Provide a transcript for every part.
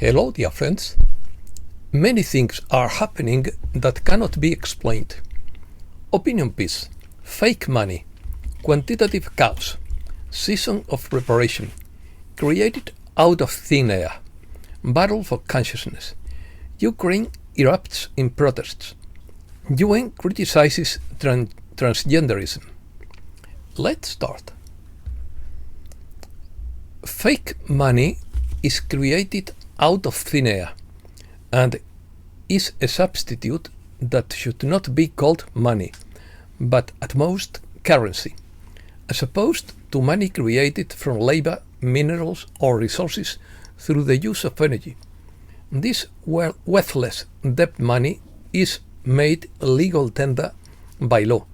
Hello, dear friends. Many things are happening that cannot be explained. Opinion piece, fake money, quantitative chaos, season of preparation, created out of thin air, battle for consciousness, Ukraine erupts in protests, UN criticizes transgenderism. Let's start. Fake money is created out of thin air and is a substitute that should not be called money, but at most currency, as opposed to money created from labor, minerals or resources through the use of energy. This worthless debt money is made legal tender by law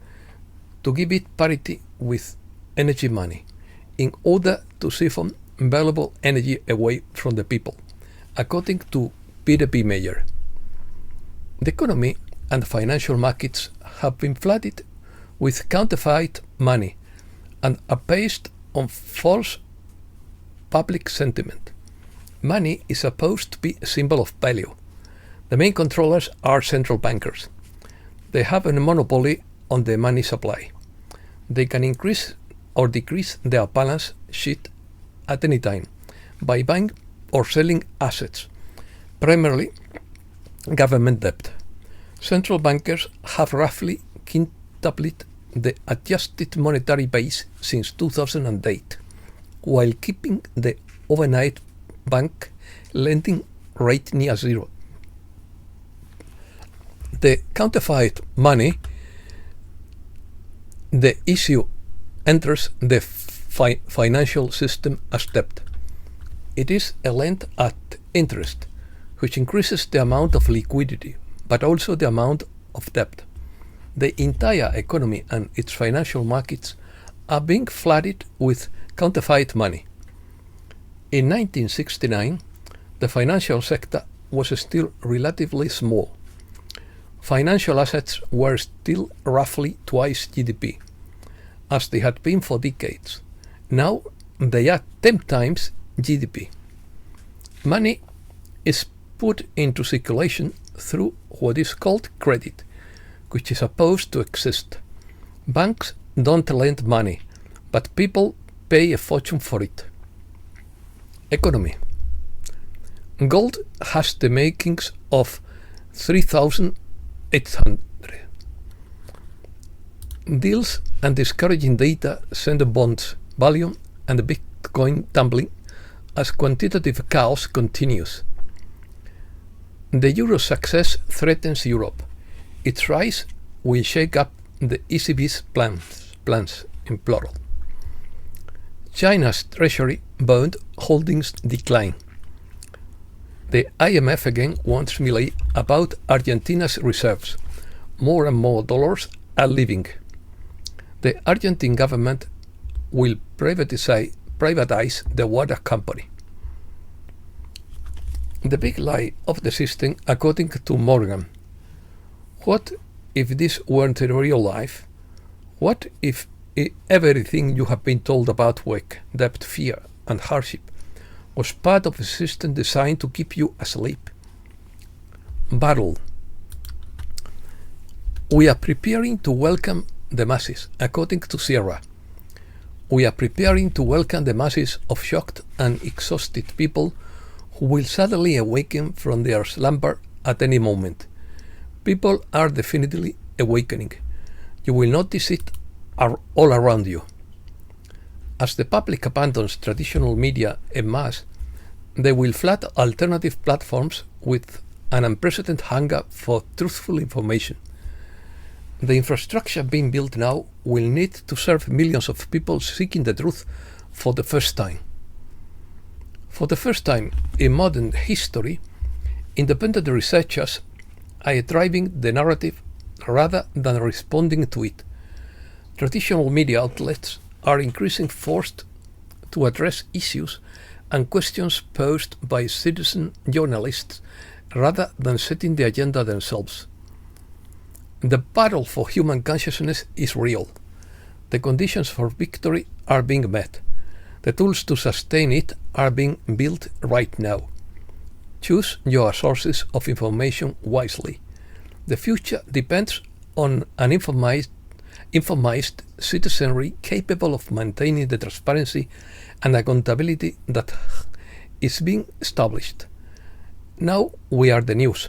to give it parity with energy money in order to siphon valuable energy away from the people, according to Peter B. Mayer. The economy and financial markets have been flooded with counterfeit money and are based on false public sentiment. Money is supposed to be a symbol of value. The main controllers are central bankers. They have a monopoly on the money supply. They can increase or decrease their balance sheet at any time by buying or selling assets, primarily government debt. Central bankers have roughly quintupled the adjusted monetary base since 2008, while keeping the overnight bank lending rate near zero. The counterfeit money, the issue enters the financial system as debt. It is a lend at interest, which increases the amount of liquidity, but also the amount of debt. The entire economy and its financial markets are being flooded with counterfeit money. In 1969, the financial sector was still relatively small. Financial assets were still roughly twice GDP, as they had been for decades. Now they are 10 times GDP. Money is put into circulation through what is called credit, which is supposed to exist. Banks don't lend money, but people pay a fortune for it. Economy. Gold has the makings of 3,800. Deals and discouraging data send the bonds volume and the Bitcoin tumbling as quantitative chaos continues. The euro's success threatens Europe. Its rise will shake up the ECB's plans in plural. China's treasury bond holdings decline. The IMF again warns Milei about Argentina's reserves. More and more dollars are leaving. The Argentine government will privatize the water company. The big lie of the system, according to Morgan. What if this weren't a real life? What if everything you have been told about work, debt, fear, and hardship was part of a system designed to keep you asleep? Battle. We are preparing to welcome the masses, according to Sierra. We are preparing to welcome the masses of shocked and exhausted people who will suddenly awaken from their slumber at any moment. People are definitely awakening. You will notice it all around you. As the public abandons traditional media en masse, they will flood alternative platforms with an unprecedented hunger for truthful information. The infrastructure being built now will need to serve millions of people seeking the truth for the first time. For the first time in modern history, independent researchers are driving the narrative rather than responding to it. Traditional media outlets are increasingly forced to address issues and questions posed by citizen journalists rather than setting the agenda themselves. The battle for human consciousness is real. The conditions for victory are being met. The tools to sustain it are being built right now. Choose your sources of information wisely. The future depends on an informed citizenry capable of maintaining the transparency and accountability that is being established. Now we are the news.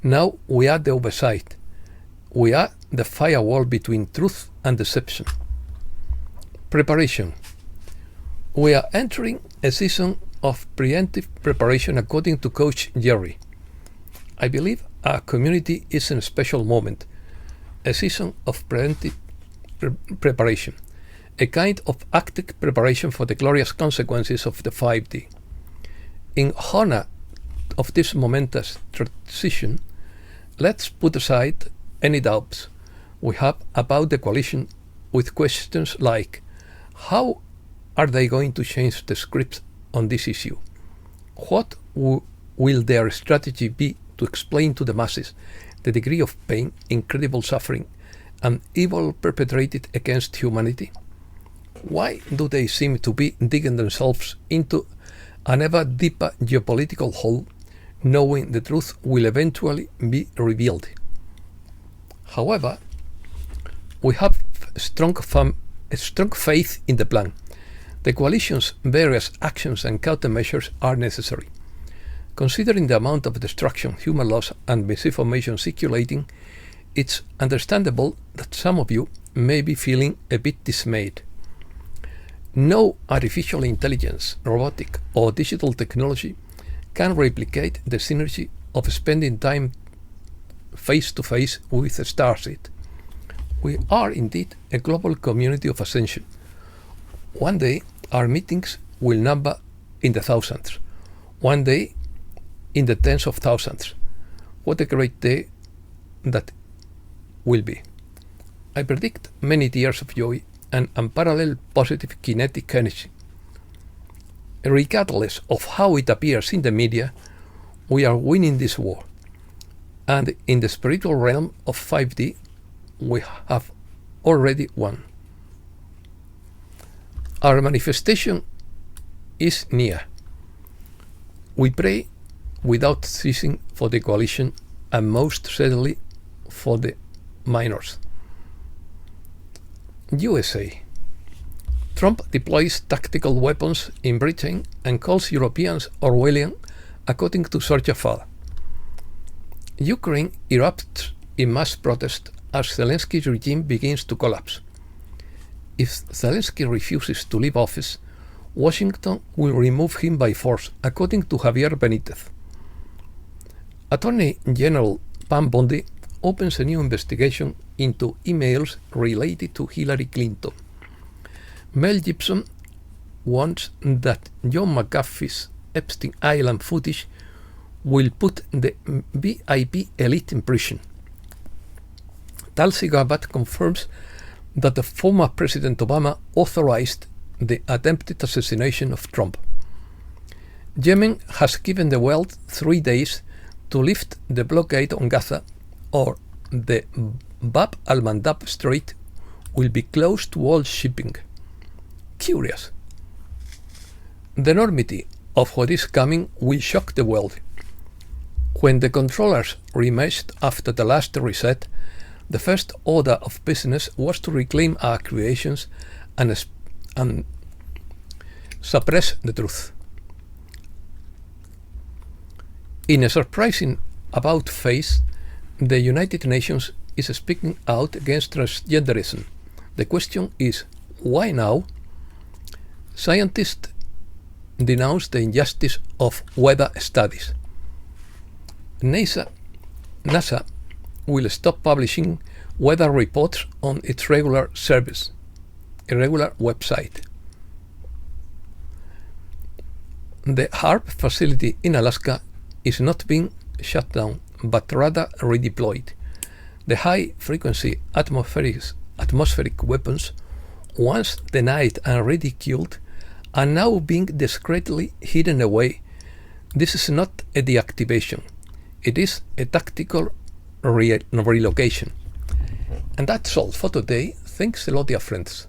Now we are the oversight. We are the firewall between truth and deception. Preparation. We are entering a season of preemptive preparation according to Coach Jerry. I believe our community is in a special moment, a season of preemptive preparation, a kind of active preparation for the glorious consequences of the 5D. In honor of this momentous transition, let's put aside any doubts we have about the coalition with questions like, how are they going to change the script on this issue? What will their strategy be to explain to the masses the degree of pain, incredible suffering, and evil perpetrated against humanity? Why do they seem to be digging themselves into an ever deeper geopolitical hole, knowing the truth will eventually be revealed? However, we have strong faith in the plan. The coalition's various actions and countermeasures are necessary. Considering the amount of destruction, human loss, and misinformation circulating, it's understandable that some of you may be feeling a bit dismayed. No artificial intelligence, robotic, or digital technology can replicate the synergy of spending time face to face with a starseed. We are indeed a global community of ascension. One day, our meetings will number in the thousands. One day, in the tens of thousands. What a great day that will be. I predict many tears of joy and unparalleled positive kinetic energy. Regardless of how it appears in the media, we are winning this war. And in the spiritual realm of 5D, we have already won. Our manifestation is near. We pray without ceasing for the coalition and most certainly for the minors. USA. Trump deploys tactical weapons in Britain and calls Europeans Orwellian, according to Sergio Fal. Ukraine erupts in mass protest as Zelensky's regime begins to collapse. If Zelensky refuses to leave office, Washington will remove him by force, according to Javier Benitez. Attorney General Pam Bondi opens a new investigation into emails related to Hillary Clinton. Mel Gibson wants that John McAfee's Epstein Island footage will put the VIP elite in prison. Tulsi Gabbard confirms that the former President Obama authorized the attempted assassination of Trump. Yemen has given the world 3 days to lift the blockade on Gaza, or the Bab al-Mandab Strait will be closed to all shipping. Curious. The enormity of what is coming will shock the world. When the controllers reemerged after the last reset, the first order of business was to reclaim our creations and suppress the truth. In a surprising about-face, the United Nations is speaking out against transgenderism. The question is, why now? Scientists denounce the injustice of weather studies. NASA will stop publishing weather reports on its regular website. The HARP facility in Alaska is not being shut down, but rather redeployed. The high-frequency atmospheric weapons, once denied and ridiculed, are now being discreetly hidden away. This is not a deactivation. It is a tactical relocation. And that's all for today. Thanks a lot, dear friends.